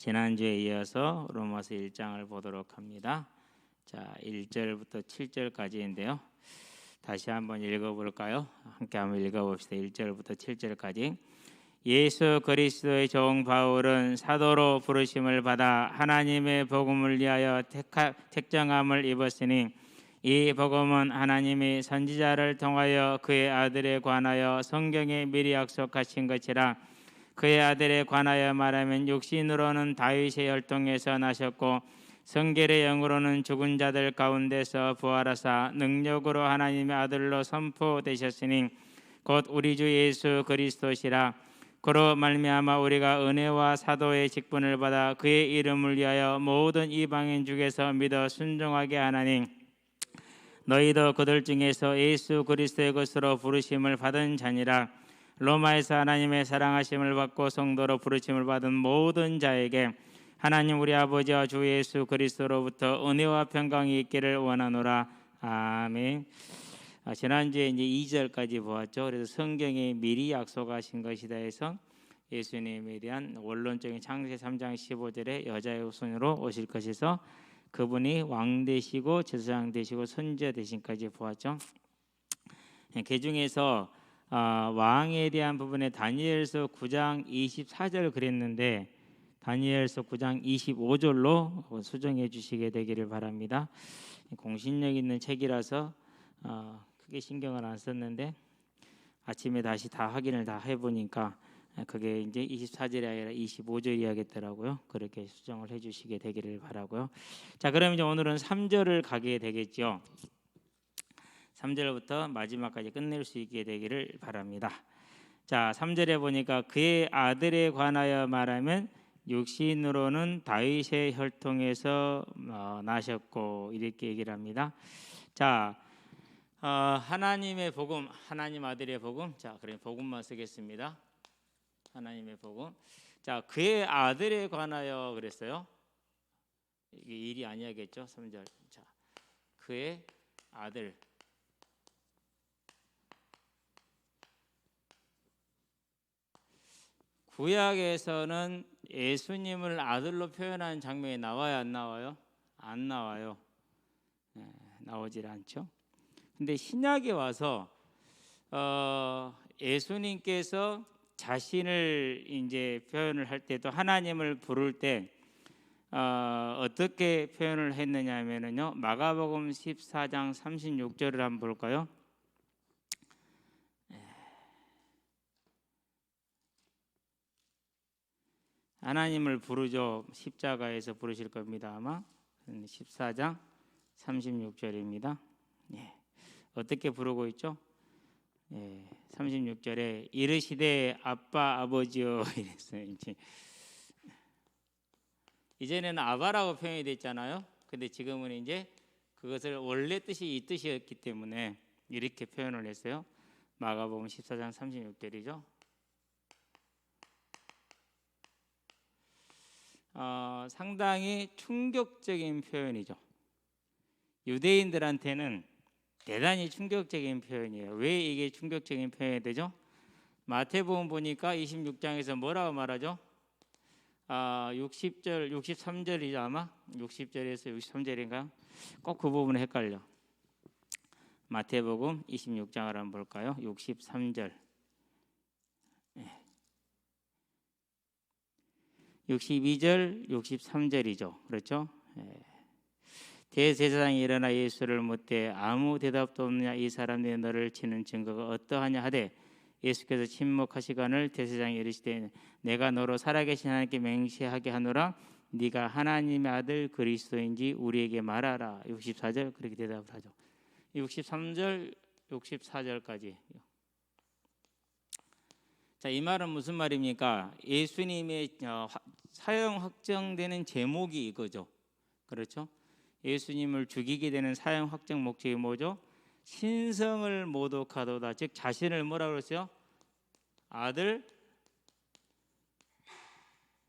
지난주에 이어서 로마서 1장을 보도록 합니다. 자, 1절부터 7절까지인데요. 다시 한번 읽어볼까요? 함께 한번 읽어봅시다. 1절부터 7절까지. 예수 그리스도의 종 바울은 사도로 부르심을 받아 하나님의 복음을 위하여 택정함을 입었으니 이 복음은 하나님이 선지자를 통하여 그의 아들에 관하여 성경에 미리 약속하신 것이라. 그의 아들에 관하여 말하면 육신으로는 다윗의 혈통에서 나셨고 성결의 영으로는 죽은 자들 가운데서 부활하사 능력으로 하나님의 아들로 선포되셨으니 곧 우리 주 예수 그리스도시라. 그로 말미암아 우리가 은혜와 사도의 직분을 받아 그의 이름을 위하여 모든 이방인 중에서 믿어 순종하게 하나니 너희도 그들 중에서 예수 그리스도의 것으로 부르심을 받은 자니라. 로마에서 하나님의 사랑하심을 받고 성도로 부르심을 받은 모든 자에게 하나님 우리 아버지와 주 예수 그리스도로부터 은혜와 평강이 있기를 원하노라. 아멘. 지난주에 이제 2절까지 보았죠. 그래서 성경에 미리 약속하신 것이다 해서 예수님에 대한 원론적인 창세기 3장 15절에 여자의 후손으로 오실 것에서 그분이 왕 되시고 제사장 되시고 선지자 되신까지 보았죠. 그 중에서 왕에 대한 부분에 다니엘서 9장 24절 그랬는데 다니엘서 9장 25절로 수정해 주시게 되기를 바랍니다. 공신력 있는 책이라서 크게 신경을 안 썼는데 아침에 다시 다 확인을 다 해보니까 그게 이제 24절이 아니라 25절이야겠더라고요. 그렇게 수정을 해주시게 되기를 바라고요. 자, 그럼 이제 오늘은 3절을 가게 되겠죠. 3절부터 마지막까지 끝낼 수 있게 되기를 바랍니다. 자, 3절에 보니까 그의 아들에 관하여 말하면 육신으로는 다윗의 혈통에서 나셨고 이렇게 얘기를 합니다. 자, 하나님의 복음, 하나님 아들의 복음. 자, 그럼 복음만 쓰겠습니다. 하나님의 복음. 자, 그의 아들에 관하여 그랬어요. 이게 일이 아니야겠죠. 3절. 자, 그의 아들. 구약에서는 예수님을 아들로 표현하는 장면이 나와요, 안 나와요? 안 나와요. 나오질 않죠. 근데 신약에 와서 예수님께서 자신을 이제 표현을 할 때도 하나님을 부를 때 어떻게 표현을 했느냐 하면은요. 마가복음 14장 36절을 한번 볼까요? 하나님을 부르죠. 십자가에서 부르실 겁니다. 아마 14장 36절입니다. 예. 어떻게 부르고 있죠? 36절에 이르시되 아빠 아버지여 이랬어요. 이제는 아바라고 표현이 됐잖아요. 근데 지금은 이제 그것을 원래 뜻이 이 뜻이었기 때문에 이렇게 표현을 했어요. 마가복음 14장 36절이죠. 상당히 충격적인 표현이죠. 유대인들한테는 대단히 충격적인 표현이에요. 왜 이게 충격적인 표현이 되죠? 마태복음 보니까 26장에서 뭐라고 말하죠? 60절, 63절이죠 아마? 60절에서 63절인가요? 꼭 그 부분 헷갈려. 마태복음 26장을 한번 볼까요? 63절. 62절, 63절이죠. 그렇죠? 대제사장이 일어나 예수를 묻되 아무 대답도 없느냐 이 사람들이 너를 치는 증거가 어떠하냐 하되 예수께서 침묵하시거늘 대제사장이 이르시되 내가 너로 살아계신 하나님께 맹세하게 하노라 네가 하나님의 아들 그리스도인지 우리에게 말하라. 64절 그렇게 대답을 하죠. 63절, 64절까지. 자, 이 말은 무슨 말입니까? 예수님의 사형 확정되는 제목이 이거죠. 그렇죠? 예수님을 죽이게 되는 사형 확정 목적이 뭐죠? 신성을 모독하도다. 즉 자신을 뭐라 그랬어요? 아들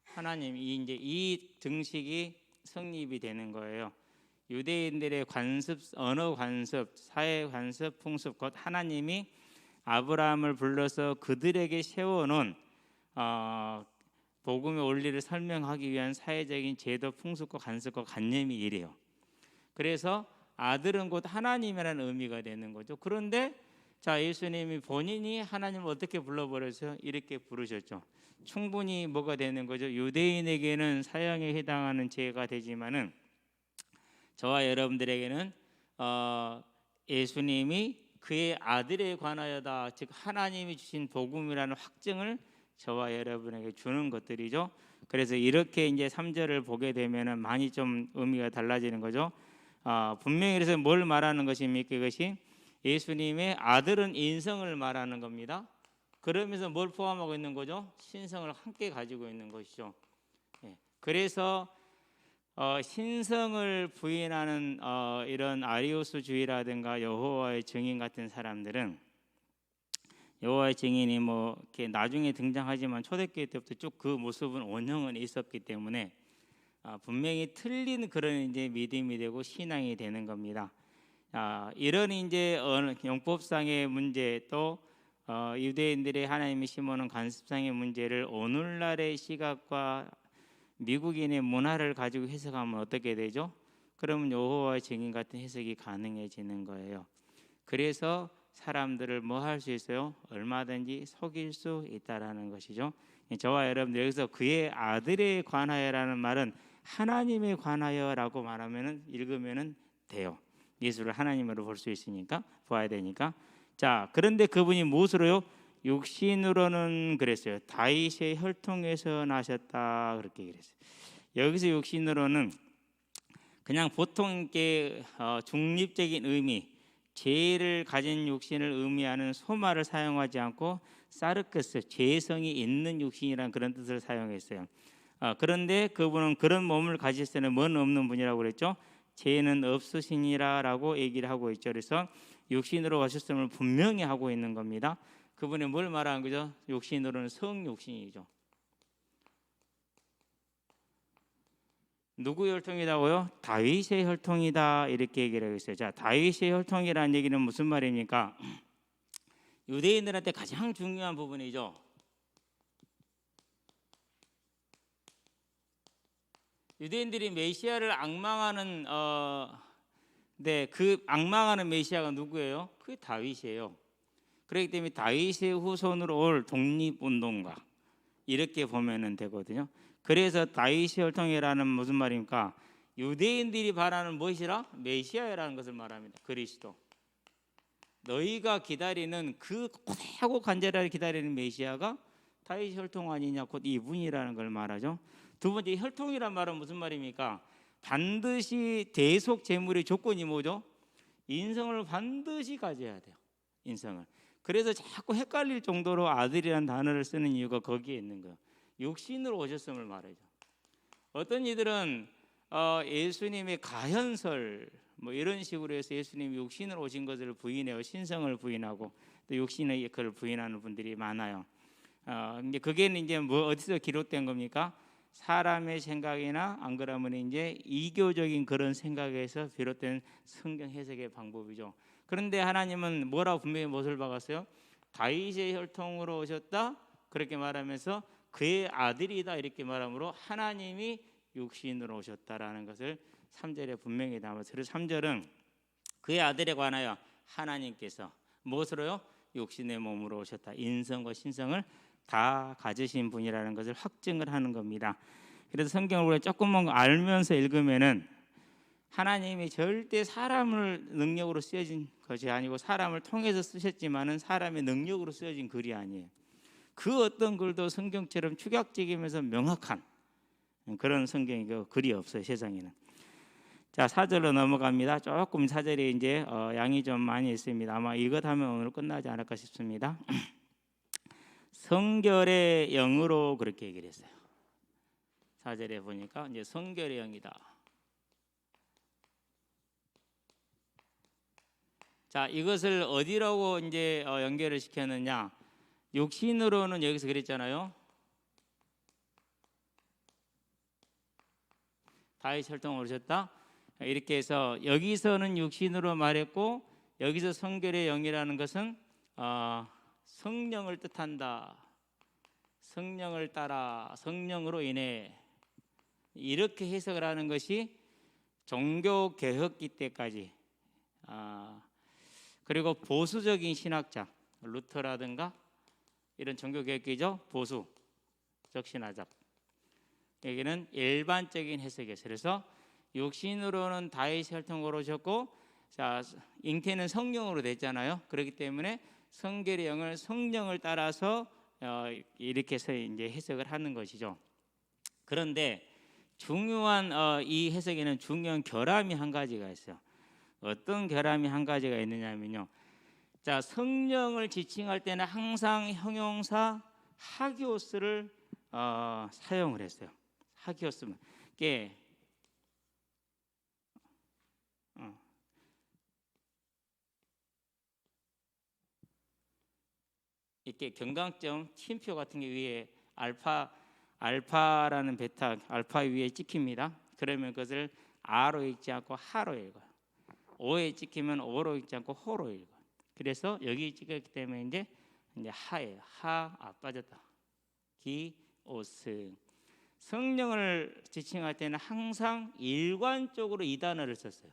하나님. 이제 이 등식이 성립이 되는 거예요. 유대인들의 관습, 언어 관습, 사회 관습, 풍습, 곧 하나님이 아브라함을 불러서 그들에게 세워놓은 복음의 원리를 설명하기 위한 사회적인 제도, 풍습과 관습과 관념이 이래요. 그래서 아들은 곧 하나님이라는 의미가 되는 거죠. 그런데 자, 예수님이 본인이 하나님을 어떻게 불러버려서 이렇게 부르셨죠. 충분히 뭐가 되는 거죠. 유대인에게는 사형에 해당하는 죄가 되지만은 저와 여러분들에게는 예수님이 그의 아들에 관하여다, 즉 하나님이 주신 복음이라는 확증을 저와 여러분에게 주는 것들이죠. 그래서 이렇게 이제 3절을 보게 되면은 많이 좀 의미가 달라지는 거죠. 분명히 그래서 뭘 말하는 것입니까? 이것이 예수님의 아들은 인성을 말하는 겁니다. 그러면서 뭘 포함하고 있는 거죠? 신성을 함께 가지고 있는 것이죠. 그래서 신성을 부인하는 이런 아리우스주의라든가 여호와의 증인 같은 사람들은, 여호와의 증인이 뭐 이렇게 나중에 등장하지만 초대교회 때부터 쭉 그 모습은 원형은 있었기 때문에 분명히 틀린 그런 이제 믿음이 되고 신앙이 되는 겁니다. 이런 이제 용법상의 문제, 또 유대인들의 하나님이 심어놓은 관습상의 문제를 오늘날의 시각과 미국인의 문화를 가지고 해석하면 어떻게 되죠? 그러면 여호와의 증인 같은 해석이 가능해지는 거예요. 그래서 사람들을 뭐 할 수 있어요? 얼마든지 속일 수 있다라는 것이죠. 저와 여러분들 여기서 그의 아들에 관하여라는 말은 하나님에 관하여라고 말하면은, 읽으면은 돼요. 예수를 하나님으로 볼 수 있으니까, 봐야 되니까. 자, 그런데 그분이 무엇으로요? 육신으로는 그랬어요. 다윗의 혈통에서 나셨다, 그렇게 그랬어요. 여기서 육신으로는 그냥 보통 게 중립적인 의미, 죄를 가진 육신을 의미하는 소말을 사용하지 않고 사르크스, 죄성이 있는 육신이라는 그런 뜻을 사용했어요. 그런데 그분은 그런 몸을 가질 때는 뭔 없는 분이라고 그랬죠? 죄는 없으시니라라고 얘기를 하고 있죠. 그래서 육신으로 오셨음을 분명히 하고 있는 겁니다. 그분이 뭘 말하는 거죠? 육신으로는 성육신이죠. 누구의 혈통이다고요? 다윗의 혈통이다, 이렇게 얘기를 하고 있어요. 자, 다윗의 혈통이라는 얘기는 무슨 말입니까? 유대인들한테 가장 중요한 부분이죠. 유대인들이 메시아를 악망하는 그 악망하는 메시아가 누구예요? 그게 다윗이에요. 그렇기 때문에 다윗의 후손으로 올 독립운동가, 이렇게 보면 되거든요. 그래서 다윗의 혈통이라는 무슨 말입니까? 유대인들이 바라는 무엇이라? 메시아라는 것을 말합니다. 그리스도. 너희가 기다리는 그 고되고 간절하게 기다리는 메시아가 다윗 혈통 아니냐, 곧 이분이라는 걸 말하죠. 두 번째, 혈통이란 말은 무슨 말입니까? 반드시 대속 제물의 조건이 뭐죠? 인성을 반드시 가져야 돼요. 인성을. 그래서 자꾸 헷갈릴 정도로 아들이라는 단어를 쓰는 이유가 거기에 있는 거예요. 육신으로 오셨음을 말하죠. 어떤 이들은 예수님의 가현설 뭐 이런 식으로 해서 예수님이 육신으로 오신 것을 부인해요. 신성을 부인하고 또 육신의 역할을 부인하는 분들이 많아요. 이제 그게 이제 뭐 어디서 기록된 겁니까? 사람의 생각이나 안 그러면 이제 이교적인 그런 생각에서 비롯된 성경 해석의 방법이죠. 그런데 하나님은 뭐라고 분명히 못을 박았어요? 다윗의 혈통으로 오셨다, 그렇게 말하면서 그의 아들이다, 이렇게 말하므로 하나님이 육신으로 오셨다라는 것을 3절에 분명히 담았어요. 그래서 3절은 그의 아들에 관하여 하나님께서 무엇으로요? 육신의 몸으로 오셨다. 인성과 신성을 다 가지신 분이라는 것을 확증을 하는 겁니다. 그래서 성경을 우리가 조금만 알면서 읽으면은 하나님이 절대 사람을 능력으로 쓰여진 것이 아니고 사람을 통해서 쓰셨지만은 사람의 능력으로 쓰여진 글이 아니에요. 그 어떤 글도 성경처럼 축약적이면서 명확한 그런 성경이 글이 없어요, 세상에는. 자, 4절로 넘어갑니다. 조금 4절에 이제 양이 좀 많이 있습니다. 아마 이것 하면 오늘 끝나지 않을까 싶습니다. 성결의 영으로 그렇게 얘기를 했어요. 4절에 보니까 이제 성결의 영이다. 자, 이것을 어디라고 이제 연결을 시켰느냐? 육신으로는 여기서 그랬잖아요. 다윗 혈통으로 오셨다. 이렇게 해서 여기서는 육신으로 말했고, 여기서 성결의 영이라는 것은 성령을 뜻한다. 성령을 따라 성령으로 인해 이렇게 해석을 하는 것이 종교 개혁기 때까지 그리고 보수적인 신학자 루터라든가 이런 종교 개혁기죠. 보수적 신학자 여기는 일반적인 해석이었어요. 그래서 육신으로는 다윗 혈통으로 오셨고 자 잉태는 성령으로 됐잖아요. 그렇기 때문에 성결의 영을 성령을 따라서 이렇게 해서 이제 해석을 하는 것이죠. 그런데 중요한 이 해석에는 중요한 결함이 한 가지가 있어요. 어떤 결함이 한 가지가 있느냐면요. 자 성령을 지칭할 때는 항상 형용사 하기오스를 사용을 했어요. 하기오스면 이게 이렇게 경강점 팀표 같은 게 위에 알파라는 베타 알파 위에 찍힙니다. 그러면 그것을 아로 읽지 않고 하로 읽어요. 오에 찍히면 오로 읽지 않고 호로 읽어요. 그래서 여기 찍혔기 때문에 이제 하예요. 빠졌다. 기오스 성령을 지칭할 때는 항상 일관적으로 이 단어를 썼어요.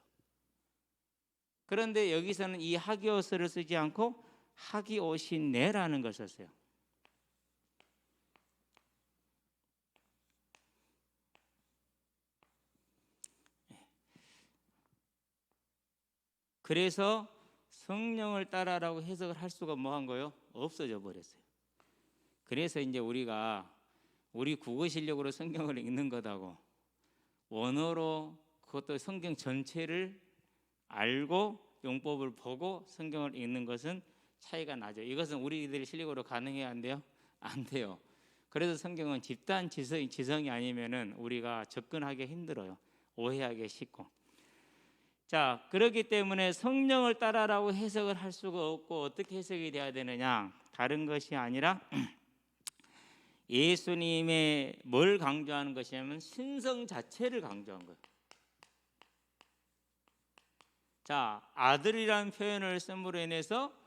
그런데 여기서는 이 하기오스를 쓰지 않고 하기오시네라는 걸 썼어요. 그래서 성령을 따라라고 해석을 할 수가 뭐한 거예요? 없어져 버렸어요. 그래서 이제 우리가 우리 국어 실력으로 성경을 읽는 것하고 원어로 그것도 성경 전체를 알고 용법을 보고 성경을 읽는 것은 차이가 나죠. 이것은 우리들의 실력으로 가능해야 안 돼요? 안 돼요. 그래서 성경은 집단 지성이 아니면은 우리가 접근하기 힘들어요. 오해하기 쉽고. 자, 그렇기 때문에 성령을 따라라고 해석을 할 수가 없고 어떻게 해석이 돼야 되느냐? 다른 것이 아니라 예수님의 뭘 강조하는 것이냐면 신성 자체를 강조한 거예요. 자, 아들이라는 표현을 씀으로 인해서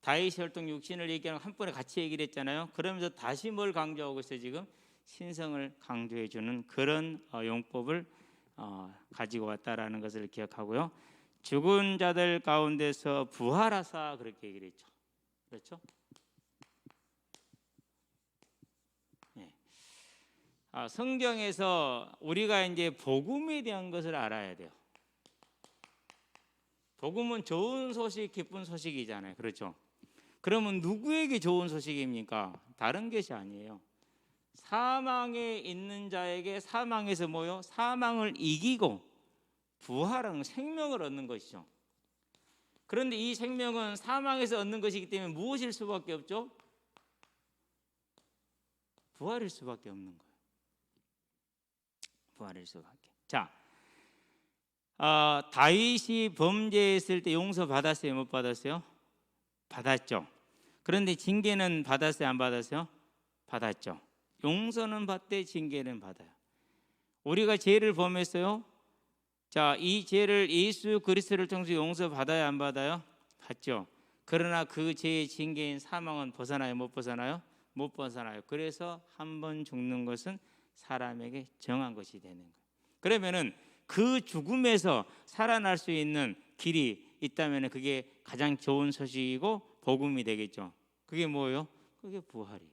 다윗 혈통 육신을 얘기하는 한 번에 같이 얘기를 했잖아요. 그러면서 다시 뭘 강조하고 있어요? 지금 신성을 강조해 주는 그런 용법을 가지고 왔다라는 것을 기억하고요. 죽은 자들 가운데서 부활하사 그렇게 얘기를 했죠. 그렇죠? 네. 성경에서 우리가 이제 복음에 대한 것을 알아야 돼요. 복음은 좋은 소식, 기쁜 소식이잖아요. 그렇죠? 그러면 누구에게 좋은 소식입니까? 다른 것이 아니에요. 사망에 있는 자에게 사망에서 뭐요? 사망을 이기고 부활하는 생명을 얻는 것이죠. 그런데 이 생명은 사망에서 얻는 것이기 때문에 무엇일 수밖에 없죠? 부활일 수밖에 없는 거예요. 부활일 수밖에. 자, 다윗이 범죄했을 때 용서 받았어요? 못 받았어요? 받았죠. 그런데 징계는 받았어요? 안 받았어요? 받았죠. 용서는 받되 징계는 받아요. 우리가 죄를 범했어요. 자, 이 죄를 예수 그리스도를 통해서 용서 받아야 안 받아요? 받죠. 그러나 그 죄의 징계인 사망은 벗어나요? 못 벗어나요? 못 벗어나요. 그래서 한 번 죽는 것은 사람에게 정한 것이 되는 거예요. 그러면은 그 죽음에서 살아날 수 있는 길이 있다면 그게 가장 좋은 소식이고 복음이 되겠죠. 그게 뭐예요? 그게 부활이에요.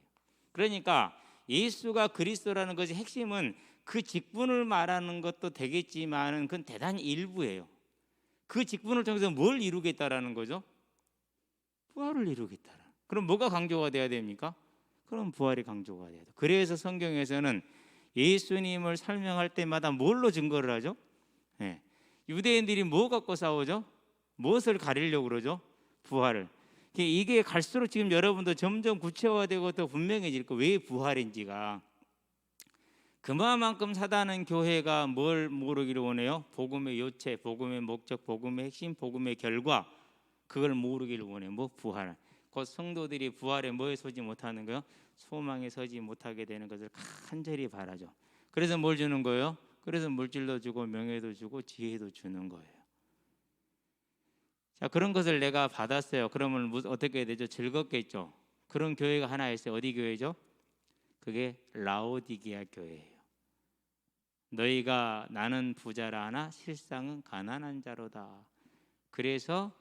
그러니까 예수가 그리스도라는 것이 핵심은 그 직분을 말하는 것도 되겠지만은 그건 대단히 일부예요. 그 직분을 통해서 뭘 이루겠다라는 거죠? 부활을 이루겠다라. 그럼 뭐가 강조가 돼야 됩니까? 그럼 부활이 강조가 돼야 돼요. 그래서 성경에서는 예수님을 설명할 때마다 뭘로 증거를 하죠? 네. 유대인들이 뭐 갖고 싸우죠? 무엇을 가리려고 그러죠? 부활을. 이게 갈수록 지금 여러분도 점점 구체화되고 더 분명해질 거. 왜 부활인지가. 그만큼 사단은 교회가 뭘 모르기를 원해요? 복음의 요체, 복음의 목적, 복음의 핵심, 복음의 결과, 그걸 모르기를 원해요. 뭐 부활. 곧 성도들이 부활에 뭐에 서지 못하는 거요? 소망에 서지 못하게 되는 것을 간절히 바라죠. 그래서 뭘 주는 거예요? 그래서 물질도 주고 명예도 주고 지혜도 주는 거예요. 자, 그런 것을 내가 받았어요. 그러면 어떻게 되죠? 즐겁겠죠. 그런 교회가 하나 있어요. 어디 교회죠? 그게 라오디게아 교회예요. 너희가 나는 부자라 하나 실상은 가난한 자로다. 그래서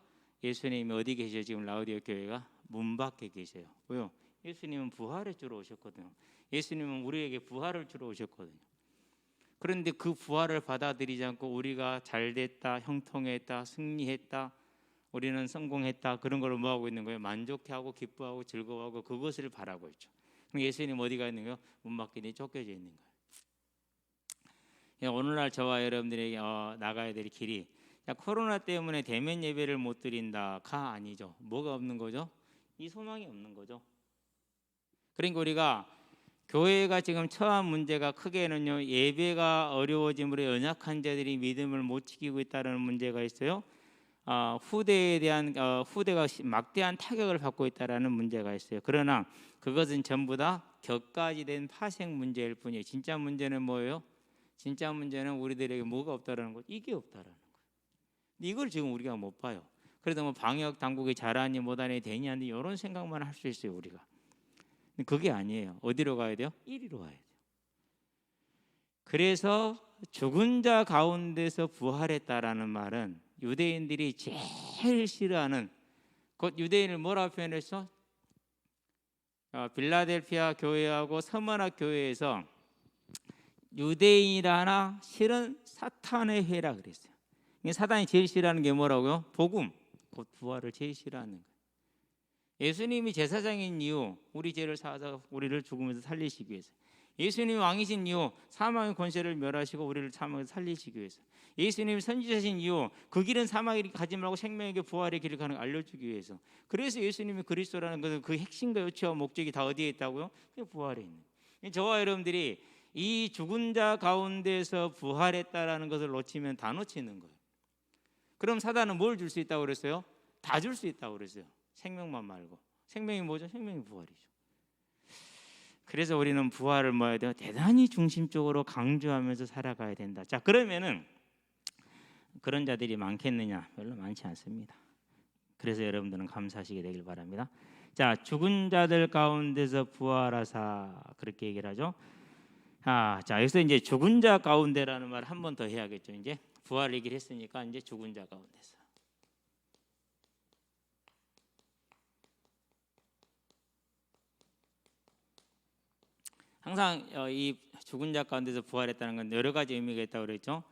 예수님이 어디 계셔요? 지금 라오디게아 교회가 문 밖에 계세요. 왜요? 예수님은 부활을 주러 오셨거든요. 예수님은 우리에게 부활을 주러 오셨거든요. 그런데 그 부활을 받아들이지 않고 우리가 잘됐다, 형통했다, 승리했다, 우리는 성공했다, 그런 걸 뭐하고 있는 거예요? 만족해하고 기뻐하고 즐거워하고 그것을 바라고 있죠. 그럼 예수님 어디가 있는 거예요? 문 밖에 쫓겨져 있는 거예요. 오늘날 저와 여러분들에게 나가야 될 길이, 코로나 때문에 대면 예배를 못 드린다가 아니죠. 뭐가 없는 거죠? 이 소망이 없는 거죠. 그러니까 우리가 교회가 지금 처한 문제가 크게는요, 예배가 어려워짐으로 연약한 자들이 믿음을 못 지키고 있다는 문제가 있어요. 후대에 대한 후대가 막대한 타격을 받고 있다라는 문제가 있어요. 그러나 그것은 전부 다 격가지된 파생 문제일 뿐이에요. 진짜 문제는 뭐예요? 진짜 문제는 우리들에게 뭐가 없다라는 것, 이게 없다라는 거예요. 이걸 지금 우리가 못 봐요. 그래도 뭐 방역 당국이 잘하니 못하니 되냐니 이런 생각만 할 수 있어요, 우리가. 그게 아니에요. 어디로 가야 돼요? 이리로 가야 돼요. 그래서 죽은 자 가운데서 부활했다라는 말은 유대인들이 제일 싫어하는, 곧 유대인을 뭐라고 표현했어? 빌라델피아 교회하고 서머나 교회에서 유대인이라 하나 실은 사탄의 회라 그랬어요. 사탄이 제일 싫어하는 게 뭐라고요? 복음, 곧 부활을 제일 싫어하는 거예요. 예수님이 제사장인 이유, 우리 죄를 사하사 우리를 죽음에서 살리시기 위해서. 예수님이 왕이신 이유, 사망의 권세를 멸하시고 우리를 사망에서 살리시기 위해서. 예수님이 선지자신 이유, 그 길은 사망의 길을 가지 말고 생명에게 부활의 길을 가는 걸 알려주기 위해서. 그래서 예수님이 그리스도라는 것은 그 핵심과 요체와 목적이 다 어디에 있다고요? 부활에 있는. 저와 여러분들이 이 죽은 자 가운데서 부활했다라는 것을 놓치면 다 놓치는 거예요. 그럼 사단은 뭘 줄 수 있다고 그랬어요? 다 줄 수 있다고 그랬어요. 생명만 말고. 생명이 뭐죠? 생명이 부활이죠. 그래서 우리는 부활을 뭐 해야 돼요? 대단히 중심적으로 강조하면서 살아가야 된다. 자, 그러면은 그런 자들이 많겠느냐? 별로 많지 않습니다. 그래서 여러분들은 감사하시게 되길 바랍니다. 자, 죽은 자들 가운데서 부활하사, 그렇게 얘기를 하죠. 자, 여기서 이제 죽은 자 가운데라는 말 한 번 더 해야겠죠. 이제 부활 얘기를 했으니까 이제 죽은 자 가운데서. 항상 이 죽은 자 가운데서 부활했다는 건 여러 가지 의미가 있다고 그랬죠.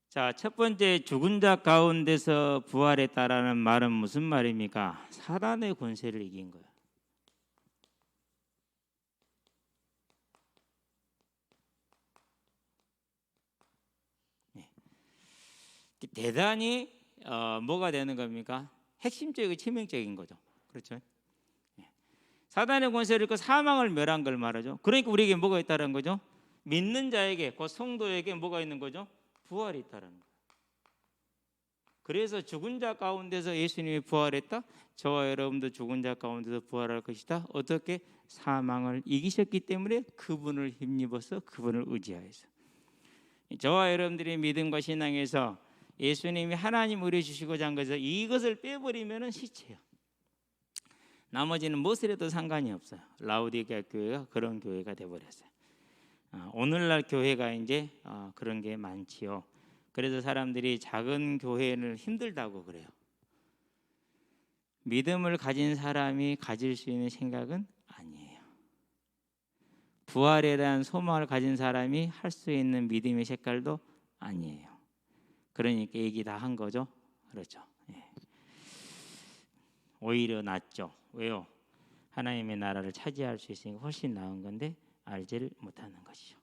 자, 첫 번째, 죽은 자 가운데서 부활했다라는 말은 무슨 말입니까? 사단의 권세를 이긴 거예요. 대단히 뭐가 되는 겁니까? 핵심적이고 치명적인 거죠. 그렇죠? 사단의 권세를 잃고 사망을 멸한 걸 말하죠. 그러니까 우리에게 뭐가 있다는 거죠? 믿는 자에게, 그 성도에게 뭐가 있는 거죠? 부활이 있다는 거예요. 그래서 죽은 자 가운데서 예수님이 부활했다. 저와 여러분도 죽은 자 가운데서 부활할 것이다. 어떻게? 사망을 이기셨기 때문에 그분을 힘입어서 그분을 의지하여서. 저와 여러분들의 믿음과 신앙에서 예수님이 하나님 의뢰 주시고자 한 것을 이것을 빼버리면 시체예요. 나머지는 무엇을 해도 상관이 없어요. 라오디게아 교회가 그런 교회가 되어버렸어요. 오늘날 교회가 이제 그런 게 많지요. 그래서 사람들이 작은 교회는 힘들다고 그래요. 믿음을 가진 사람이 가질 수 있는 생각은 아니에요. 부활에 대한 소망을 가진 사람이 할 수 있는 믿음의 색깔도 아니에요. 그러니까 얘기 다 한 거죠. 그렇죠. 오히려 낫죠. 왜요? 하나님의 나라를 차지할 수 있으니까 훨씬 나은 건데 알지를 못하는 것이죠.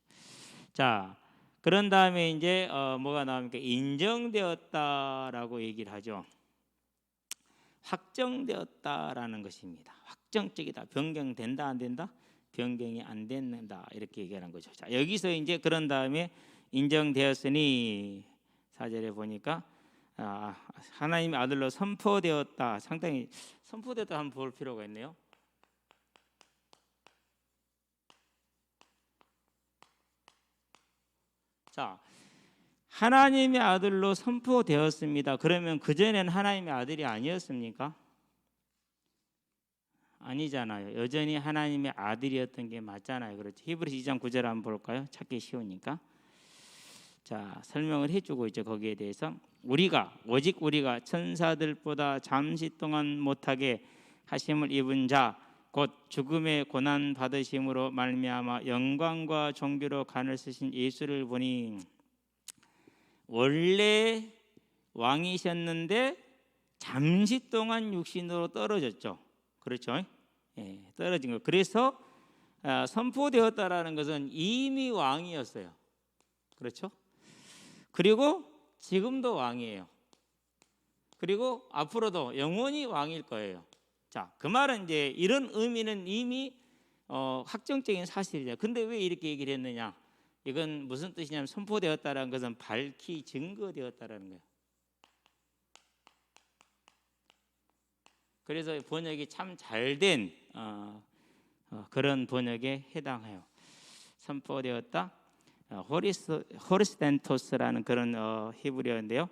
자, 그런 다음에 이제 뭐가 나옵니까? 인정되었다라고 얘기를 하죠. 확정되었다라는 것입니다. 확정적이다. 변경된다 안 된다? 변경이 안 된다. 이렇게 얘기하는 거죠. 자, 여기서 이제 그런 다음에 인정되었으니 4절에 보니까 하나님의 아들로 선포되었다. 상당히 선포되었다 한번 볼 필요가 있네요. 자, 하나님의 아들로 선포되었습니다. 그러면 그전에는 하나님의 아들이 아니었습니까? 아니잖아요. 여전히 하나님의 아들이었던 게 맞잖아요. 그렇죠. 히브리서 2장 9절 한번 볼까요? 찾기 쉬우니까. 자, 설명을 해주고 있죠. 거기에 대해서 오직 우리가 천사들보다 잠시 동안 못하게 하심을 입은 자 곧 죽음의 고난 받으심으로 말미암아 영광과 존귀로 간을 쓰신 예수를 보니 원래 왕이셨는데 잠시 동안 육신으로 떨어졌죠. 그렇죠? 예, 떨어진 거. 그래서 선포되었다라는 것은 이미 왕이었어요. 그렇죠? 그리고 지금도 왕이에요. 그리고 앞으로도 영원히 왕일 거예요. 자, 그 말은 이제 이런 의미는 이미 확정적인 사실이죠. 근데 왜 이렇게 얘기를 했느냐? 이건 무슨 뜻이냐면 선포되었다라는 것은 밝히 증거되었다라는 거예요. 그래서 번역이 참 잘된 그런 번역에 해당해요. 선포되었다. 호리스텐토스라는 그런 히브리어인데요.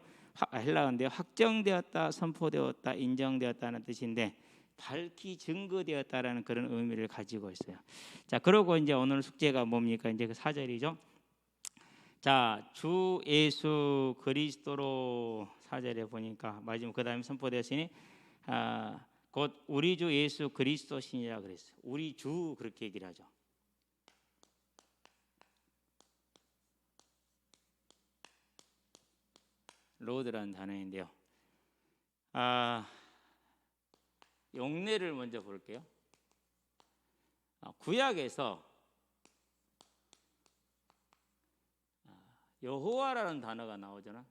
헬라어인데요. 확정되었다, 선포되었다, 인정되었다는 뜻인데 밝히 증거되었다라는 그런 의미를 가지고 있어요. 자, 그러고 이제 오늘 숙제가 뭡니까? 이제 그 4절이죠. 자, 주 예수 그리스도로 4절에 보니까 마지막 그다음에 선포되었으니 곧 우리 주 예수 그리스도시니라 그랬어요. 우리 주 그렇게 얘기를 하죠. 로드라는 단어인데요. 용례를 먼저 볼게요. 구약에서 여호와라는 단어가 나오잖아.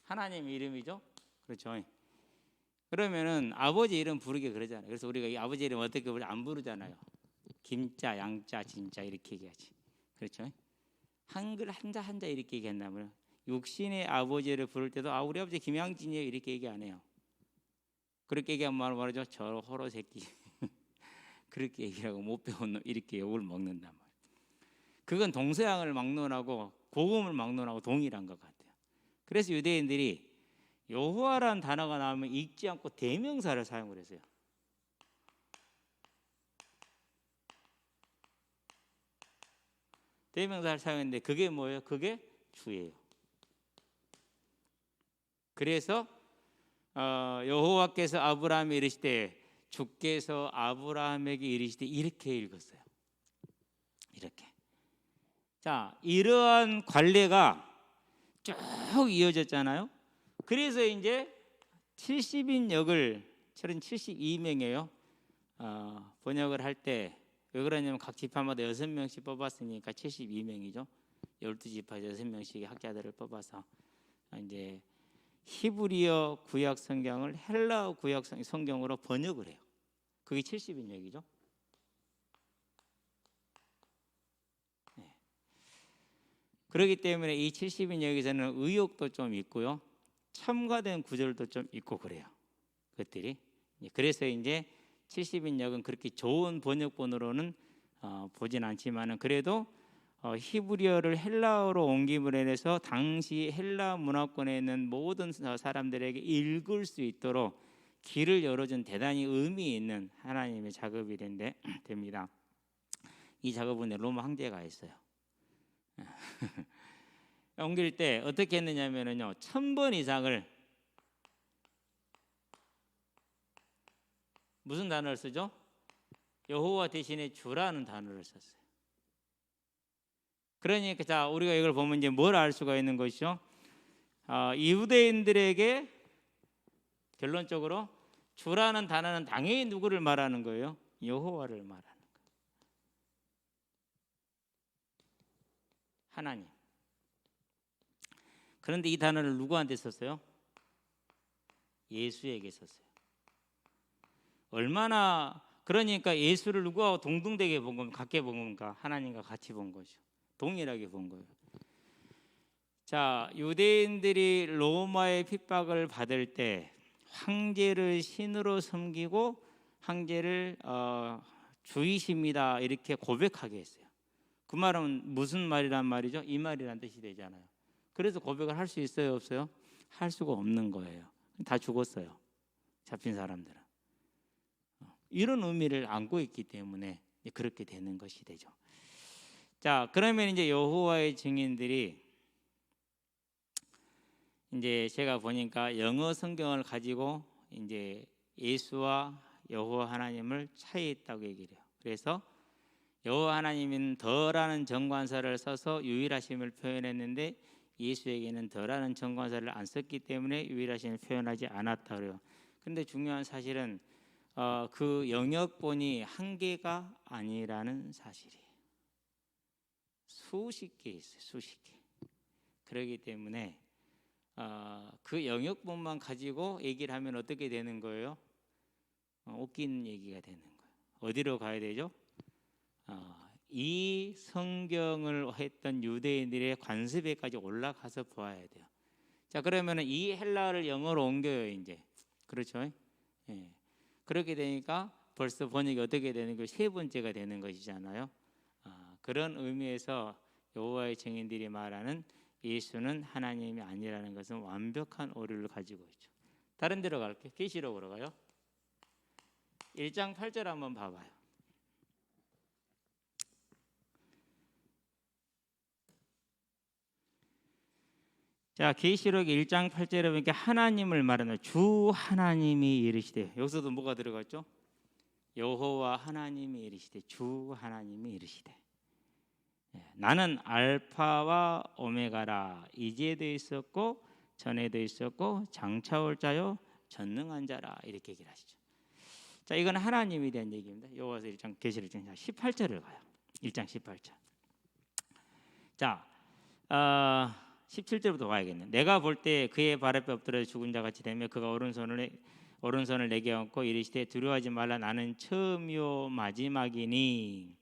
하나님 이름이죠. 그렇죠. 그러면은 아버지 이름 부르게 그러잖아요. 그래서 우리가 이 아버지 이름 어떻게 안 부르잖아요. 김자, 양자, 진자 이렇게 얘기하지. 그렇죠. 한글 한자 한자 이렇게 얘기한다면 육신의 아버지를 부를 때도 우리 아버지 김양진이에요 이렇게 얘기 안 해요. 그렇게 얘기하면 말이죠. 저 호로 새끼 그렇게 얘기하고 못 배운 놈 이렇게 욕을 먹는단 말이에요. 그건 동서양을 막론하고 복음을 막론하고 동일한 것 같아요. 그래서 유대인들이 여호와라는 단어가 나오면 읽지 않고 대명사를 사용을 했어요. 대명사를 사용했는데 그게 뭐예요? 그게 주예요. 그래서 여호와께서 아브라함에 이르시되 주께서 아브라함에게 이르시되 이렇게 읽었어요. 이렇게. 자, 이러한 관례가 쭉 이어졌잖아요. 그래서 이제 70인 역을 72명이에요. 번역을 할 때 왜 그러냐면 각 지파마다 6명씩 뽑았으니까 72명이죠. 12지파에서 6명씩 학자들을 뽑아서 이제 히브리어 구약 성경을 헬라어 구약 성경으로 번역을 해요. 그게 70인역이죠. 네. 그렇기 때문에 이 70인역에서는 의혹도 좀 있고요. 첨가된 구절도 좀 있고 그래요. 그것들이. 그래서 이제 70인역은 그렇게 좋은 번역본으로는 보진 않지만은 그래도 히브리어를 헬라어로 옮김을 해서 당시 헬라 문화권에 있는 모든 사람들에게 읽을 수 있도록 길을 열어준 대단히 의미 있는 하나님의 작업이 됩니다. 이 작업은 로마 황제가 했어요. 옮길 때 어떻게 했느냐면요, 1000번 이상을 무슨 단어를 쓰죠? 여호와 대신에 주라는 단어를 썼어요. 그러니까 자, 우리가 이걸 보면 이제 뭘 알 수가 있는 것이죠? 이후대인들에게 결론적으로 주라는 단어는 당연히 누구를 말하는 거예요? 여호와를 말하는 거예요. 하나님. 그런데 이 단어를 누구한테 썼어요? 예수에게 썼어요. 얼마나 그러니까 예수를 누구하고 동등되게 본 겁니까? 같게 본 겁니까? 하나님과 같이 본 거죠. 동일하게 본 거예요. 자, 유대인들이 로마의 핍박을 받을 때 황제를 신으로 섬기고 황제를 주이십니다 이렇게 고백하게 했어요. 그 말은 무슨 말이란 말이죠? 이 말이란 뜻이 되잖아요. 그래서 고백을 할 수 있어요, 없어요? 할 수가 없는 거예요. 다 죽었어요. 잡힌 사람들은 이런 의미를 안고 있기 때문에 그렇게 되는 것이 되죠. 자, 그러면 이제 여호와의 증인들이 이제 제가 보니까 영어 성경을 가지고 이제 예수와 여호와 하나님을 차이했다고 얘기를 해요. 그래서 여호와 하나님은 더라는 정관사를 써서 유일하심을 표현했는데 예수에게는 더라는 정관사를 안 썼기 때문에 유일하심을 표현하지 않았다 그래요. 그런데 중요한 사실은 그 영역본이 한 개가 아니라는 사실이에요. 수십 개 있어요. 수십 개. 그렇기 때문에 그 영역본만 가지고 얘기를 하면 어떻게 되는 거예요? 웃긴 얘기가 되는 거예요. 어디로 가야 되죠? 이 성경을 했던 유대인들의 관습에까지 올라가서 보아야 돼요. 자, 그러면은 이 헬라어를 영어로 옮겨요 이제. 그렇죠? 예. 그렇게 되니까 벌써 번역이 어떻게 되는 거? 세 번째가 되는 것이잖아요. 그런 의미에서 여호와의 증인들이 말하는 예수는 하나님이 아니라는 것은 완벽한 오류를 가지고 있죠. 다른 데로 갈게요. 계시록으로 가요. 1장 8절 한번 봐봐요. 자, 계시록 1장 8절에 보니까 하나님을 말하는 주 하나님이 이르시되, 여기서도 뭐가 들어갔죠? 여호와 하나님이 이르시되, 주 하나님이 이르시되, 나는 알파와 오메가라. 이제도 있었고 전에도 있었고 장차 올 자요 전능한 자라. 이렇게 얘기를 하시죠. 자, 이건 하나님에 대한 얘기입니다. 여호와서 1장 계시록 1장 18절을 가요. 1장 18절. 자, 17절부터 봐야겠네. 내가 볼 때 그의 발 앞에 엎드려 죽은 자 같이 되며 그가 오른손을 내게 얹고 이르시되 두려워하지 말라. 나는 처음이요 마지막이니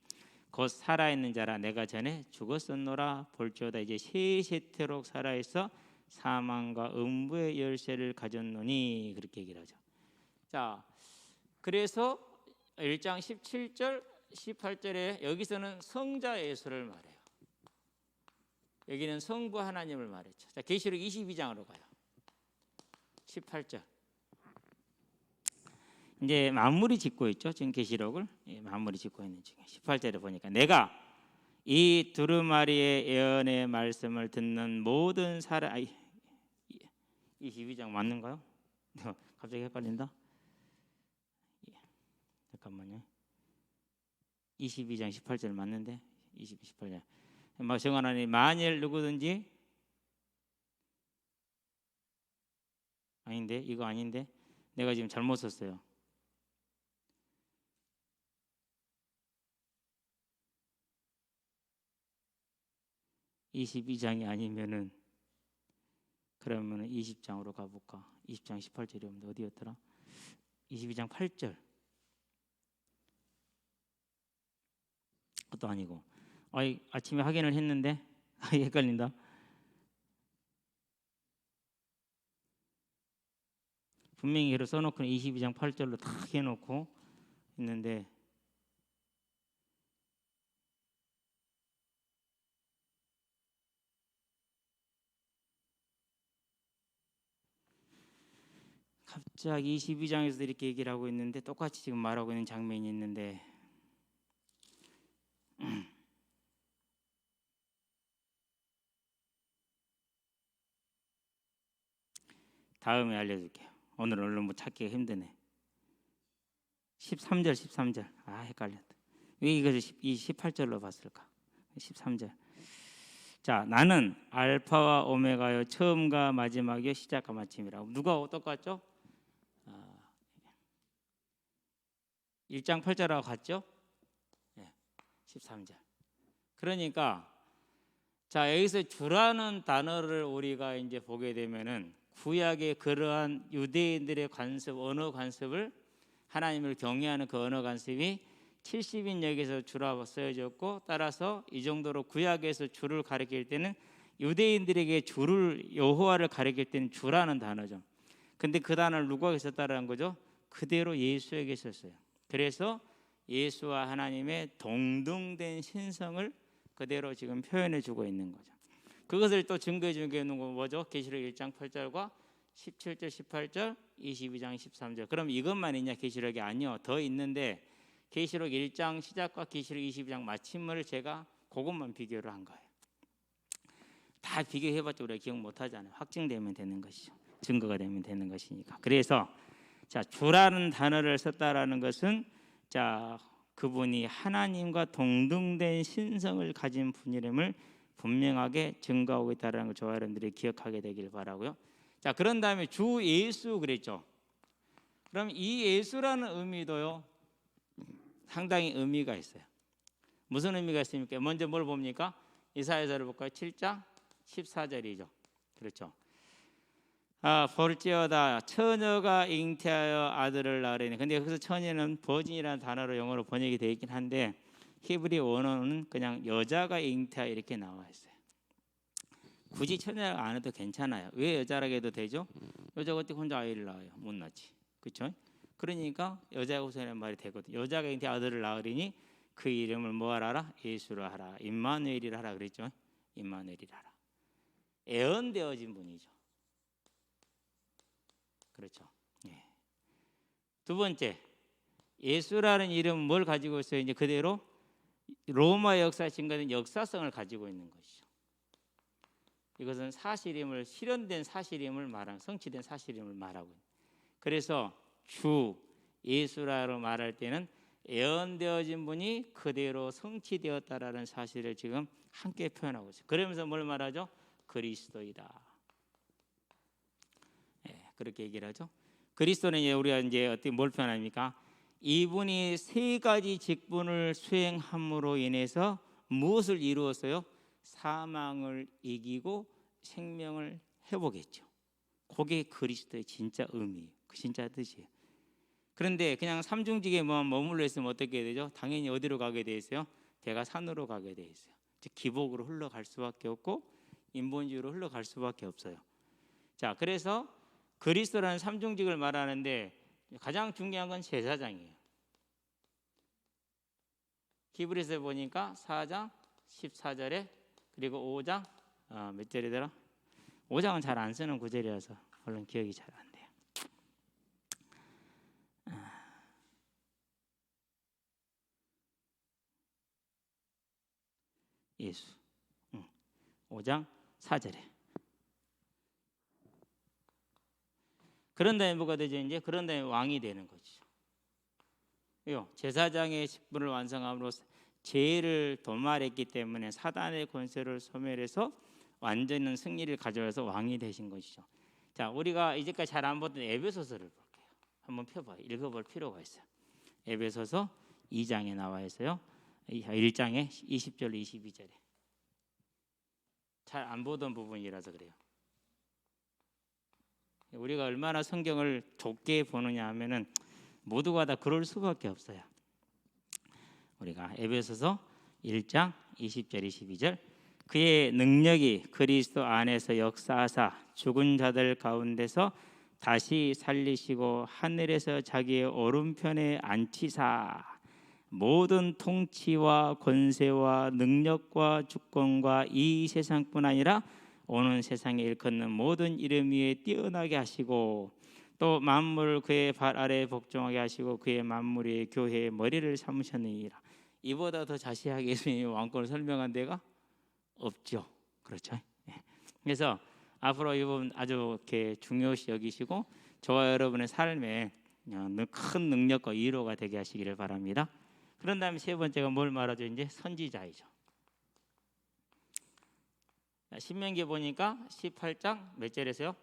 곧 살아있는 자라. 내가 전에 죽었었노라. 볼지어다 이제 세세토록 살아있어 사망과 음부의 열쇠를 가졌노니. 그렇게 얘기를 하죠. 자, 그래서 1장 17절 18절에 여기서는 성자 예수를 말해요. 여기는 성부 하나님을 말했죠. 자, 계시록 22장으로 가요. 18절. 이제 마무리 짓고 있죠. 지금 계시록을 마무리 짓고 있는 중에 18절에 보니까 내가 이 두루마리의 예언의 말씀을 듣는 모든 사람 22장 맞는가요? 갑자기 헷갈린다. 잠깐만요. 22장 18절 맞는데 18절. 정하나니 만일 누구든지 아닌데 이거 아닌데 내가 지금 잘못 썼어요. (22장이) 아니면은 그러면은 20장으로 가볼까? 20장 18절이었는데 어디였더라? 22장 8절. 그것도 아니고. 아침에 확인을 했는데 헷갈린다. 분명히 이렇게 써놓고 22장 8절로 딱 해놓고 있는데 갑자기 22장에서 이렇게 얘기를 하고 있는데 똑같이 지금 말하고 있는 장면이 있는데 다음에 알려줄게요. 오늘 얼른 뭐 찾기가 힘드네. 13절. 헷갈렸다. 왜 이것을 18절로 봤을까? 13절. 자, 나는 알파와 오메가요 처음과 마지막이요 시작과 마침이라고. 누가 똑같죠? 1장 8절하고 같죠? 13절. 그러니까 자, 여기서 주라는 단어를 우리가 이제 보게 되면은 구약의 그러한 유대인들의 관습, 언어 관습을 하나님을 경외하는 그 언어 관습이 70인역에서 주라고 쓰여졌고, 따라서 이 정도로 구약에서 주를 가리킬 때는 유대인들에게 주를 여호와를 가리킬 때는 주라는 단어죠. 근데 그 단어를 누구에게 썼다라는 거죠? 그대로 예수에게 썼어요. 그래서 예수와 하나님의 동등된 신성을 그대로 지금 표현해 주고 있는 거죠. 그것을 또 증거해 주는 게 뭐죠? 계시록 1장 8절과 17절, 18절, 22장, 13절. 그럼 이것만 있냐 계시록이? 아니요. 더 있는데 계시록 1장 시작과 계시록 22장 마침을 제가 그것만 비교를 한 거예요. 다 비교해봤자 우리가 기억 못하잖아요. 확증되면 되는 것이죠. 증거가 되면 되는 것이니까. 그래서 자, 주라는 단어를 썼다라는 것은 자, 그분이 하나님과 동등된 신성을 가진 분이름을 분명하게 증거하고 있다는 걸 저와 여러분들이 기억하게 되길 바라고요. 자, 그런 다음에 주 예수 그랬죠. 그럼 이 예수라는 의미도요 상당히 의미가 있어요. 무슨 의미가 있습니까? 먼저 뭘 봅니까? 이사야서를 볼까요? 7장 14절이죠. 그렇죠. 볼지어다 처녀가 잉태하여 아들을 낳으리니. 근데 여기서 처녀는 버진이라는 단어로 영어로 번역이 되어 있긴 한데 히브리 원어는 그냥 여자가 잉태하여 이렇게 나와 있어요. 굳이 처녀가 안 해도 괜찮아요. 왜 여자라고 해도 되죠? 여자가 어떻게 혼자 아이를 낳아요? 못 낳지. 그렇죠? 그러니까 여자가 우선이라는 말이 되거든요. 여자가 잉태하여 아들을 낳으리니 그 이름을 뭐하라 하라? 예수로 하라. 임마누엘이라 하라 그랬죠. 임마누엘이라 하라. 애언되어진 분이죠. 그렇죠. 예. 두 번째, 예수라는 이름은 뭘 가지고 있어요? 이제 그대로 로마 역사에 증거된 역사성을 가지고 있는 것이죠. 이것은 사실임을, 실현된 사실임을 말하는, 성취된 사실임을 말하고 있는. 그래서 주 예수라고 말할 때는 예언되어진 분이 그대로 성취되었다라는 사실을 지금 함께 표현하고 있어요. 그러면서 뭘 말하죠? 그리스도이다. 그렇게 얘기를 하죠. 그리스도는 이제 우리가 이제 어떻게 뭘 표현합니까? 이분이 세 가지 직분을 수행함으로 인해서 무엇을 이루었어요? 사망을 이기고 생명을 회복했죠. 그게 그리스도의 진짜 의미예요. 그 진짜 뜻이에요. 그런데 그냥 삼중직에 머물러 있으면 어떻게 되죠? 당연히 어디로 가게 돼 있어요? 대가산으로 가게 돼 있어요. 즉 기복으로 흘러갈 수밖에 없고 인본주의로 흘러갈 수밖에 없어요. 자, 그래서 그리스도라는 삼중직을 말하는데 가장 중요한 건 제사장이에요. 히브리서에 보니까 4장 14절에 그리고 5장 몇 절이더라? 5장은 잘 안 쓰는 구절이라서 얼른 기억이 잘 안 돼요. 예수 5장 4절에 그런 다음에 뭐가 되죠? 이제 그런 다음에 왕이 되는 거죠. 제사장의 직분을 완성함으로써 죄를 도말했기 때문에 사단의 권세를 소멸해서 완전한 승리를 가져와서 왕이 되신 것이죠. 자, 우리가 이제까지 잘 안 보던 에베소서를 볼게요. 한번 펴봐요. 읽어볼 필요가 있어요. 에베소서 2장에 나와 있어요. 1장에 20절 22절에 잘 안 보던 부분이라서 그래요. 우리가 얼마나 성경을 좁게 보느냐 하면은 모두가 다 그럴 수밖에 없어요. 우리가 에베소서 1장 20절 22절 그의 능력이 그리스도 안에서 역사하사 죽은 자들 가운데서 다시 살리시고 하늘에서 자기의 오른편에 앉히사 모든 통치와 권세와 능력과 주권과 이 세상뿐 아니라 오는 세상에 일컫는 모든 이름 위에 뛰어나게 하시고 또 만물을 그의 발 아래에 복종하게 하시고 그의 만물 위에 교회의 머리를 삼으셨느니라. 이보다 더 자세하게 예수님이 왕권을 설명한 데가 없죠. 그렇죠? 그래서 앞으로 이 부분 아주 이렇게 중요시 여기시고 저와 여러분의 삶에 큰 능력과 위로가 되게 하시기를 바랍니다. 그런 다음에 세 번째가 뭘 말하죠? 이제 선지자이죠. 신명기 보니까 18장 몇 절에서요?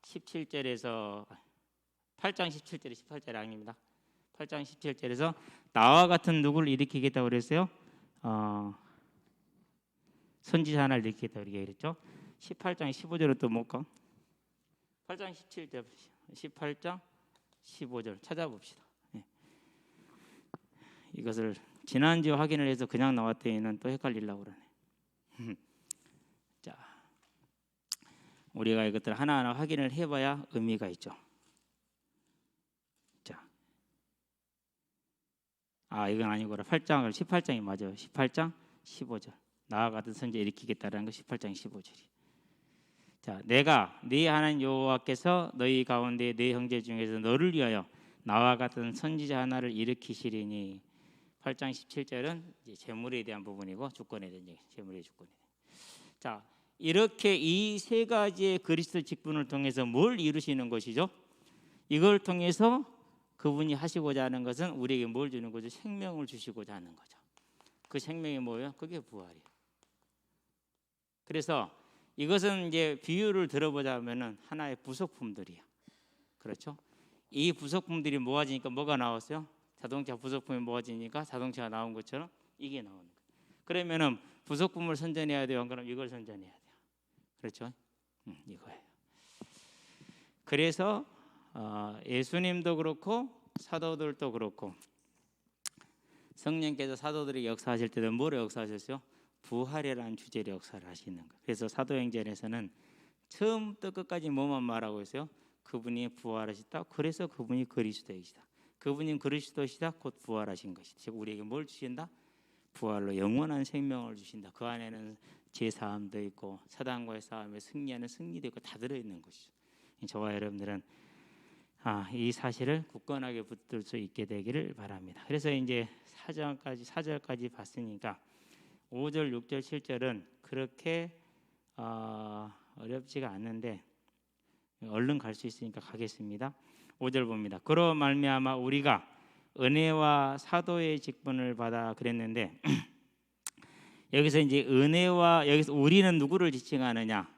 17절에서 8장 17절에 18절 아닙니다. 8장 17절에서 나와 같은 누구를 일으키겠다고 그랬어요? 선지자 하나를 일으키겠다고 그랬죠. 18장 15절은 또 뭘까? 8장 17절 18장 15절 찾아봅시다. 이것을 지난주에 확인을 해서 그냥 나왔더니는 또 헷갈리려고 그러네. 자, 우리가 이것들 하나하나 확인을 해봐야 의미가 있죠. 자, 이건 아니구나. 18장이 맞아요. 18장 15절 나와 같은 선지 일으키겠다라는 거 18장 15절이. 자, 내가 네 하나님 여호와께서 너희 가운데 네 형제 중에서 너를 위하여 나와 같은 선지자 하나를 일으키시리니. 8장 17절은 이제 재물에 대한 부분이고 주권에 대한 얘기, 재물의 주권에 대한. 자, 이렇게 이 세 가지의 그리스도 직분을 통해서 뭘 이루시는 것이죠? 이걸 통해서 그분이 하시고자 하는 것은 우리에게 뭘 주는 거죠? 생명을 주시고자 하는 거죠. 그 생명이 뭐예요? 그게 부활이에요. 그래서 이것은 이제 비유를 들어보자면은 하나의 부속품들이야. 그렇죠? 이 부속품들이 모아지니까 뭐가 나왔어요? 자동차 부속품이 모아지니까 자동차가 나온 것처럼 이게 나오는 거예요. 그러면은 부속품을 선전해야 돼요. 그럼 이걸 선전해야 돼요. 그렇죠? 이거예요. 그래서 예수님도 그렇고 사도들도 그렇고 성령께서 사도들이 역사하실 때도 뭐로 역사하셨어요? 부활이라는 주제로 역사를 하시는 거예요. 그래서 사도행전에서는 처음부터 끝까지 뭐만 말하고 있어요? 그분이 부활하셨다. 그래서 그분이 그리스도이시다. 그분이 그리스도시다. 곧 부활하신 것이다. 즉 우리에게 뭘 주신다? 부활로 영원한 생명을 주신다. 그 안에는 제사함도 있고 사단과의 싸움에 승리하는 승리도 있고 다 들어있는 것이죠. 저와 여러분들은 이 사실을 굳건하게 붙들 수 있게 되기를 바랍니다. 그래서 이제 4절까지 봤으니까 5절, 6절, 7절은 그렇게 어렵지가 않는데 얼른 갈 수 있으니까 가겠습니다. 5절 봅니다. 그로 말미암아 우리가 은혜와 사도의 직분을 받아 그랬는데 여기서 이제 은혜와 여기서 우리는 누구를 지칭하느냐?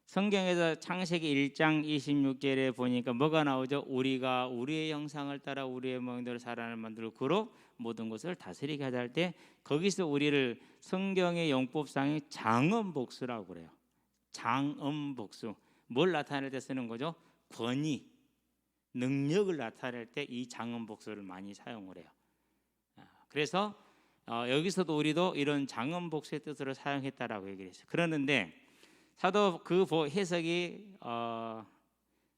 성경에서 창세기 1장 26절에 보니까 뭐가 나오죠? 우리가 우리의 형상을 따라 우리의 모형대로 사람을 만들고 그로 모든 것을 다스리게 하자 할 때 거기서 우리를 성경의 용법상의 장엄복수라고 그래요. 장엄복수. 뭘 나타낼 때 쓰는 거죠? 권위, 능력을 나타낼 때 이 장엄복수를 많이 사용을 해요. 그래서 여기서도 우리도 이런 장엄복수의 뜻으로 사용했다라고 얘기를 했어요. 그러는데 사도 그 해석이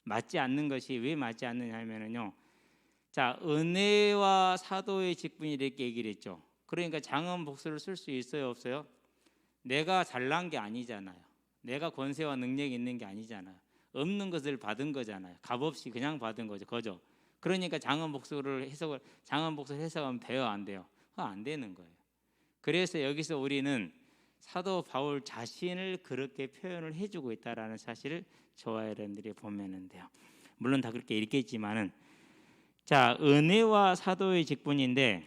맞지 않는 것이 왜 맞지 않느냐 하면은요. 자, 은혜와 사도의 직분이 이렇게 얘기를 했죠. 그러니까 장엄복수를 쓸 수 있어요, 없어요? 내가 잘난 게 아니잖아요. 내가 권세와 능력이 있는 게 아니잖아요. 없는 것을 받은 거잖아요. 값없이 그냥 받은 거죠. 그러니까 장엄복수를 해석하면 돼요, 안 돼요? 안 되는 거예요. 그래서 여기서 우리는 사도 바울 자신을 그렇게 표현을 해주고 있다라는 사실을 저와 여러분들이 보면은 돼요. 물론 다 그렇게 읽겠지만은 자, 은혜와 사도의 직분인데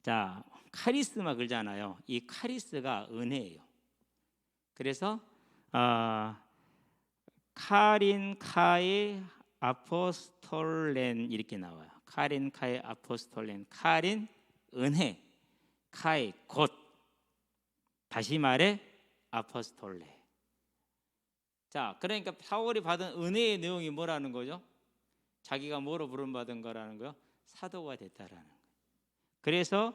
자, 카리스마 그러잖아요. 이 카리스가 은혜예요. 그래서 카린 카이 아포스톨렌 이렇게 나와요. 카린 카이 아포스톨렌. 카린 은혜, 카이 곧 다시 말해 아포스톨레. 자, 그러니까 바울이 받은 은혜의 내용이 뭐라는 거죠? 자기가 뭐로 부름받은 거라는 거요? 사도가 됐다라는 거예요. 그래서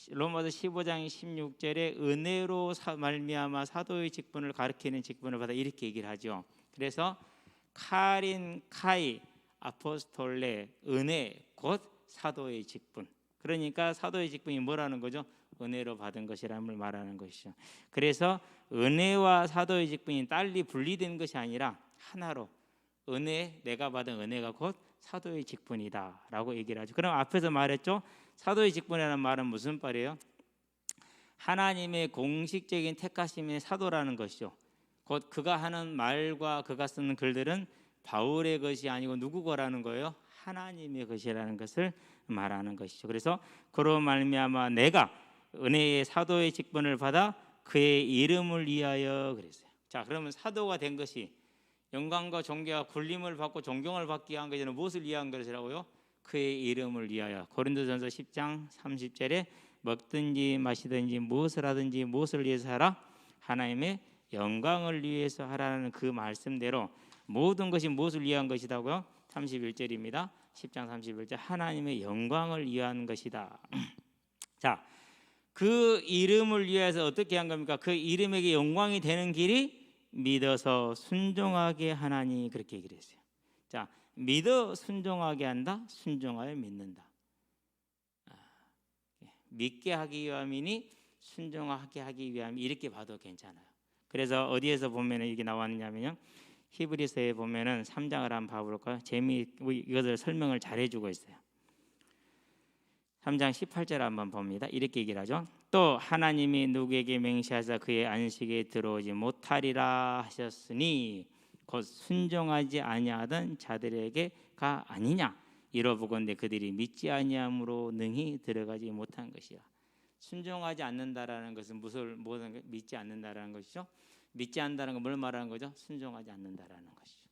로마서 15장 16절에 은혜로 말미암아 사도의 직분을 가리키는 직분을 받아 이렇게 얘기를 하죠. 그래서 카린 카이 아포스톨레 은혜 곧 사도의 직분. 그러니까 사도의 직분이 뭐라는 거죠? 은혜로 받은 것이라는 말하는 것이죠. 그래서 은혜와 사도의 직분이 딸리 분리된 것이 아니라 하나로 내가 받은 은혜가 곧 사도의 직분이다라고 얘기를 하죠. 그럼 앞에서 말했죠. 사도의 직분이라는 말은 무슨 말이에요? 하나님의 공식적인 택하심의 사도라는 것이죠. 곧 그가 하는 말과 그가 쓰는 글들은 바울의 것이 아니고 누구 거라는 거예요? 하나님의 것이라는 것을 말하는 것이죠. 그래서 그로 말미암아 내가 은혜의 사도의 직분을 받아 그의 이름을 위하여 그랬어요. 자, 그러면 사도가 된 것이 영광과 존귀와 굴림을 받고 존경을 받기 위한 것이는 무엇을 위한 것이라고요? 그의 이름을 위하여. 고린도전서 10장 30절에 먹든지 마시든지 무엇을 하든지 무엇을 위해서 하라? 하나님의 영광을 위해서 하라는 그 말씀대로 모든 것이 무엇을 위한 것이다고요? 31절입니다. 10장 31절 하나님의 영광을 위한 것이다. 자, 그 이름을 위해서 어떻게 한 겁니까? 그 이름에게 영광이 되는 길이 믿어서 순종하게 하나니 그렇게 얘기를 했어요. 자, 믿어 순종하게 한다. 순종하여 믿는다. 믿게 하기 위함이니 순종하게 하기 위함 이렇게 봐도 괜찮아요. 그래서 어디에서 보면은 이게 나왔냐면요, 히브리서에 보면은 3장을 한번 봐볼까요? 이것을 설명을 잘 해주고 있어요. 3장 18절 한번 봅니다. 이렇게 얘기를 하죠. 또 하나님이 누구에게 맹세하사 그의 안식에 들어오지 못하리라 하셨으니 곧 순종하지 아니하던 자들에게가 아니냐 이러보건대 그들이 믿지 아니함으로 능히 들어가지 못한 것이라. 순종하지 않는다라는 것은 무슨 믿지 않는다라는 것이죠. 믿지 않는다는 건 뭘 말하는 거죠? 순종하지 않는다라는 것이죠.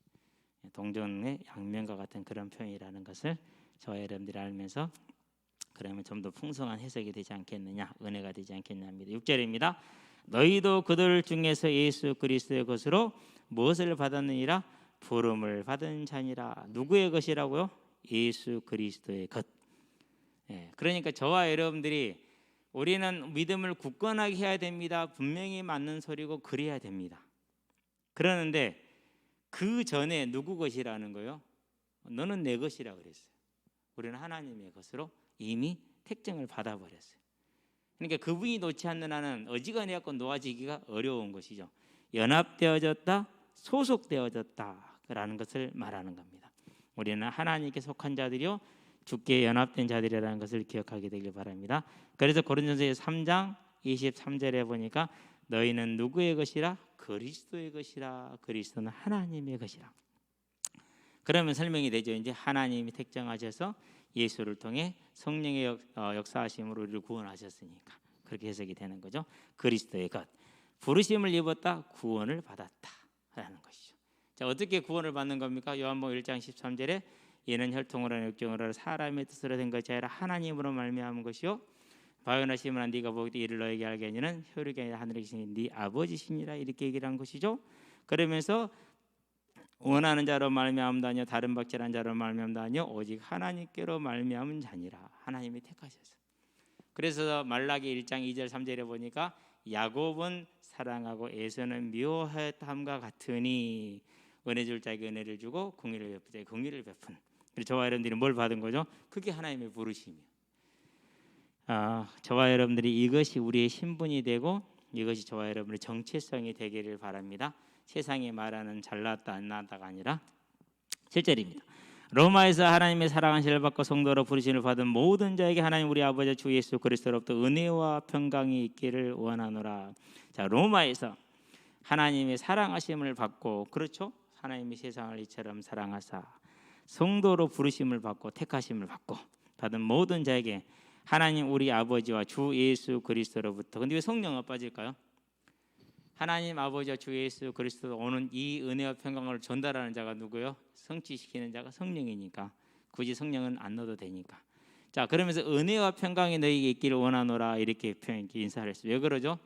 동전의 양면과 같은 그런 표현이라는 것을 저와 여러분들이 알면서 그러면 좀 더 풍성한 해석이 되지 않겠느냐, 은혜가 되지 않겠느냐 합니다. 6절입니다. 너희도 그들 중에서 예수 그리스도의 것으로 무엇을 받았느니라? 부름을 받은 자니라. 누구의 것이라고요? 예수 그리스도의 것. 그러니까 저와 여러분들이 우리는 믿음을 굳건하게 해야 됩니다. 분명히 맞는 소리고 그래야 됩니다. 그러는데 그 전에 누구 것이라는 거요? 너는 내 것이라 그랬어요. 우리는 하나님의 것으로 이미 택정을 받아버렸어요. 그러니까 그분이 놓지 않는 한은 어지간히 갖고 놓아지기가 어려운 것이죠. 연합되어졌다, 소속되어졌다라는 것을 말하는 겁니다. 우리는 하나님께 속한 자들이요 주께 연합된 자들이라는 것을 기억하게 되길 바랍니다. 그래서 고린도전서 3장 23절에 보니까 너희는 누구의 것이라? 그리스도의 것이라. 그리스도는 하나님의 것이라. 그러면 설명이 되죠. 이제 하나님이 택정하셔서 예수를 통해 성령의 역사하심으로 우리를 구원하셨으니까 그렇게 해석이 되는 거죠. 그리스도의 것, 부르심을 입었다, 구원을 받았다라는 것이죠. 자, 어떻게 구원을 받는 겁니까? 요한복음 1장 13절에 이는 혈통으로나 육정으로나 사람의 뜻으로 된 것이 아니라 하나님으로 말미암은 것이요 바요나시므나 네가 보기도 이를 너에게 알게 하니는 혈육이 아니라 하늘에 계신 네 아버지시니라 이렇게 얘기를 한 것이죠. 그러면서 원하는 자로 말미암다 아니요 다른 박질한 자로 말미암다 아니요 오직 하나님께로 말미암은 자니라. 하나님이 택하셨어요. 그래서 말라기 1장 2절 3절에 보니까 야곱은 사랑하고 에서는 미워함과 같으니 은혜 줄 자에게 은혜를 주고 공의를 베푼 자에게 공의를 베푼. 그래서 저와 여러분들이 뭘 받은 거죠? 그게 하나님의 부르심이에요. 저와 여러분들이 이것이 우리의 신분이 되고 이것이 저와 여러분의 정체성이 되기를 바랍니다. 세상이 말하는 잘났다 안 나다가 아니라 7절입니다. 로마에서 하나님의 사랑하심을 받고 성도로 부르심을 받은 모든 자에게 하나님 우리 아버지 주 예수 그리스도로부터 은혜와 평강이 있기를 원하노라. 자, 로마에서 하나님의 사랑하심을 받고, 그렇죠? 하나님이 세상을 이처럼 사랑하사 성도로 부르심을 받고 택하심을 받고 받은 모든 자에게 하나님 우리 아버지와 주 예수 그리스도로부터. 근데 왜 성령은 빠질까요? 하나님 아버지와 주 예수 그리스도 오는 이 은혜와 평강을 전달하는 자가 누구요? 성취시키는 자가 성령이니까 굳이 성령은 안 넣어도 되니까. 자, 그러면서 은혜와 평강이 너희에게 있기를 원하노라 이렇게 인사를 했어요. 왜 그러죠?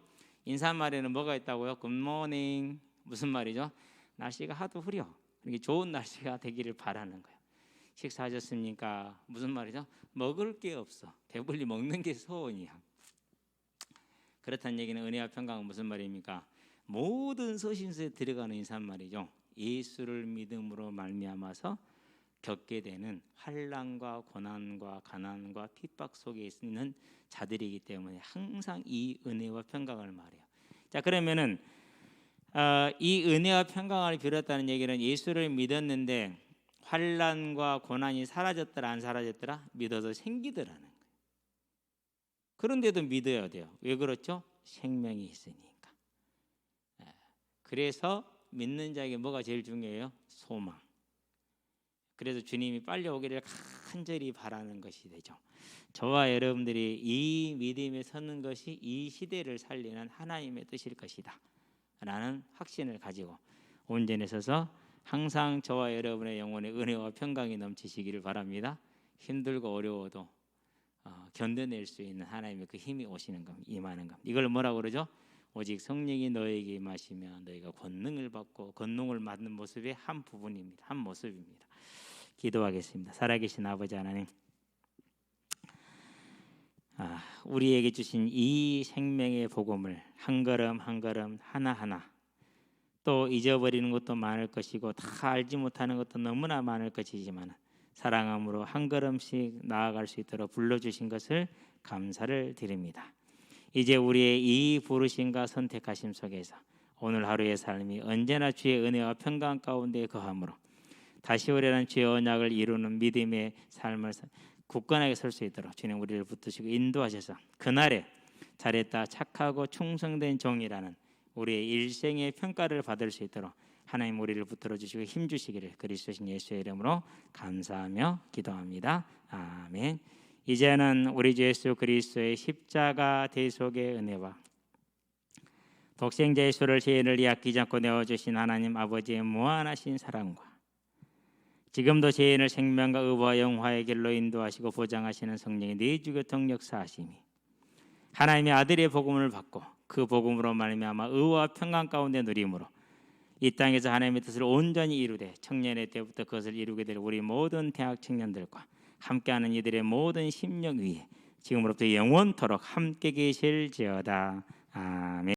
인사말에는 뭐가 있다고요? 굿모닝. 무슨 말이죠? 날씨가 하도 흐려. 이렇게 좋은 날씨가 되기를 바라는 거예요. 식사하셨습니까? 무슨 말이죠? 먹을 게 없어. 배불리 먹는 게 소원이야. 그렇다는 얘기는 은혜와 평강은 무슨 말입니까? 모든 서신서에 들어가는 인사말이죠. 예수를 믿음으로 말미암아서 겪게 되는 환난과 고난과 가난과 핍박 속에 있는 자들이기 때문에 항상 이 은혜와 평강을 말해요. 자, 그러면은 이 은혜와 평강을 비롯다는 얘기는 예수를 믿었는데 환난과 고난이 사라졌더라 안 사라졌더라? 믿어서 생기더라는 거예요. 그런데도 믿어야 돼요. 왜 그렇죠? 생명이 있으니까. 그래서 믿는 자에게 뭐가 제일 중요해요? 소망. 그래서 주님이 빨리 오기를 간절히 바라는 것이 되죠. 저와 여러분들이 이 믿음에 서는 것이 이 시대를 살리는 하나님의 뜻일 것이다 라는 확신을 가지고 온전히 서서 항상 저와 여러분의 영혼에 은혜와 평강이 넘치시기를 바랍니다. 힘들고 어려워도 견뎌낼 수 있는 하나님의 그 힘이 오시는 겁니다. 임하는 겁니다. 이걸 뭐라고 그러죠? 오직 성령이 너에게 임하시면 너희가 권능을 받고 권능을 받는 모습의 한 부분입니다. 한 모습입니다. 기도하겠습니다. 살아계신 아버지 하나님, 우리에게 주신 이 생명의 복음을 한 걸음 한 걸음 하나하나 또 잊어버리는 것도 많을 것이고 다 알지 못하는 것도 너무나 많을 것이지만 사랑함으로 한 걸음씩 나아갈 수 있도록 불러주신 것을 감사를 드립니다. 이제 우리의 이 부르심과 선택하심 속에서 오늘 하루의 삶이 언제나 주의 은혜와 평강 가운데 거함으로 다시 오려는 주의 언약을 이루는 믿음의 삶을 굳건하게 설 수 있도록 주님 우리를 붙드시고 인도하셔서 그날에 잘했다 착하고 충성된 종이라는 우리의 일생의 평가를 받을 수 있도록 하나님 우리를 붙들어 주시고 힘 주시기를 그리스도신 예수의 이름으로 감사하며 기도합니다. 아멘. 이제는 우리 주 예수 그리스도의 십자가 대속의 은혜와 독생자 예수를 죄인을 아끼지 않고 내어주신 하나님 아버지의 무한하신 사랑과 지금도 죄인을 생명과 의와 영화의 길로 인도하시고 보장하시는 성령의 내주교통 역사하심이 하나님의 아들의 복음을 받고 그 복음으로 말미암아 의와 평강 가운데 누림으로 이 땅에서 하나님의 뜻을 온전히 이루되 청년의 때부터 그것을 이루게 될 우리 모든 대학 청년들과 함께하는 이들의 모든 심령 위에 지금으로부터 영원토록 함께 계실지어다. 아멘.